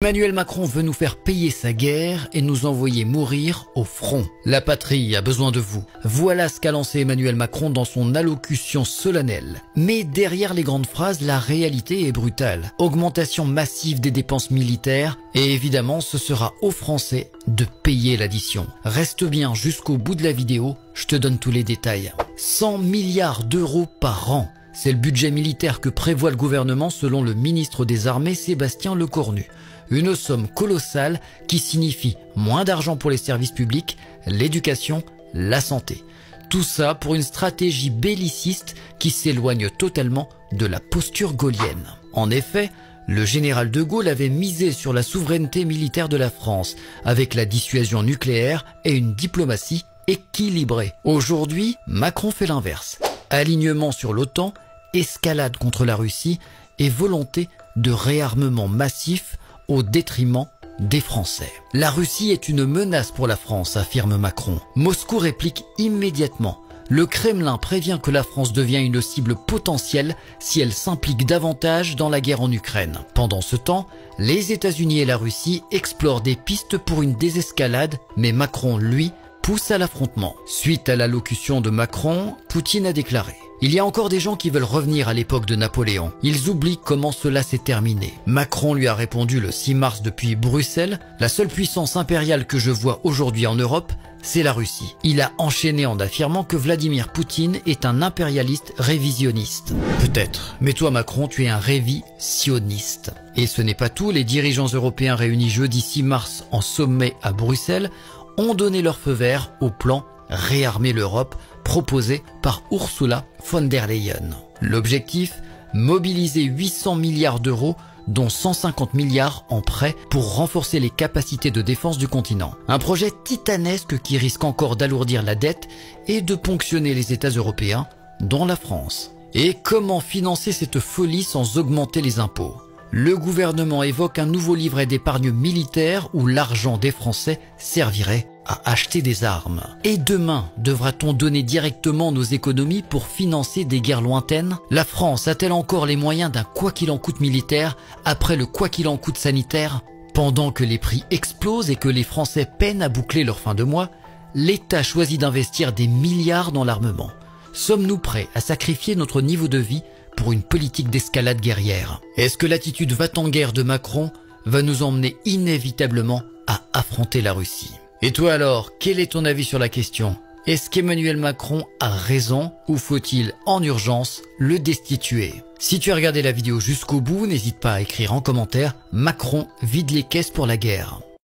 Emmanuel Macron veut nous faire payer sa guerre et nous envoyer mourir au front. La patrie a besoin de vous. Voilà ce qu'a lancé Emmanuel Macron dans son allocution solennelle. Mais derrière les grandes phrases, la réalité est brutale. Augmentation massive des dépenses militaires et évidemment ce sera aux Français de payer l'addition. Reste bien jusqu'au bout de la vidéo, je te donne tous les détails. 100 milliards d'euros par an. C'est le budget militaire que prévoit le gouvernement selon le ministre des Armées Sébastien Lecornu. Une somme colossale qui signifie moins d'argent pour les services publics, l'éducation, la santé. Tout ça pour une stratégie belliciste qui s'éloigne totalement de la posture gaullienne. En effet, le général de Gaulle avait misé sur la souveraineté militaire de la France avec la dissuasion nucléaire et une diplomatie équilibrée. Aujourd'hui, Macron fait l'inverse. Alignement sur l'OTAN, escalade contre la Russie et volonté de réarmement massif au détriment des Français. La Russie est une menace pour la France, affirme Macron. Moscou réplique immédiatement. Le Kremlin prévient que la France devient une cible potentielle si elle s'implique davantage dans la guerre en Ukraine. Pendant ce temps, les États-Unis et la Russie explorent des pistes pour une désescalade, mais Macron, lui, pousse à l'affrontement. Suite à l'allocution de Macron, Poutine a déclaré « Il y a encore des gens qui veulent revenir à l'époque de Napoléon. Ils oublient comment cela s'est terminé. » Macron lui a répondu le 6 mars depuis Bruxelles « La seule puissance impériale que je vois aujourd'hui en Europe, c'est la Russie. » Il a enchaîné en affirmant que Vladimir Poutine est un impérialiste révisionniste. Peut-être, mais toi Macron, tu es un révisionniste. Et ce n'est pas tout, les dirigeants européens réunis jeudi 6 mars en sommet à Bruxelles ont donné leur feu vert au plan « Réarmer l'Europe » proposé par Ursula von der Leyen. L'objectif, mobiliser 800 milliards d'euros, dont 150 milliards en prêts pour renforcer les capacités de défense du continent. Un projet titanesque qui risque encore d'alourdir la dette et de ponctionner les États européens, dont la France. Et comment financer cette folie sans augmenter les impôts ? Le gouvernement évoque un nouveau livret d'épargne militaire où l'argent des Français servirait à acheter des armes. Et demain, devra-t-on donner directement nos économies pour financer des guerres lointaines? La France a-t-elle encore les moyens d'un quoi qu'il en coûte militaire après le quoi qu'il en coûte sanitaire? Pendant que les prix explosent et que les Français peinent à boucler leur fin de mois, l'État choisit d'investir des milliards dans l'armement. Sommes-nous prêts à sacrifier notre niveau de vie pour une politique d'escalade guerrière? Est-ce que l'attitude va-t-en-guerre de Macron va nous emmener inévitablement à affronter la Russie? Et toi alors, quel est ton avis sur la question? Est-ce qu'Emmanuel Macron a raison ou faut-il en urgence le destituer? Si tu as regardé la vidéo jusqu'au bout, n'hésite pas à écrire en commentaire « Macron vide les caisses pour la guerre ».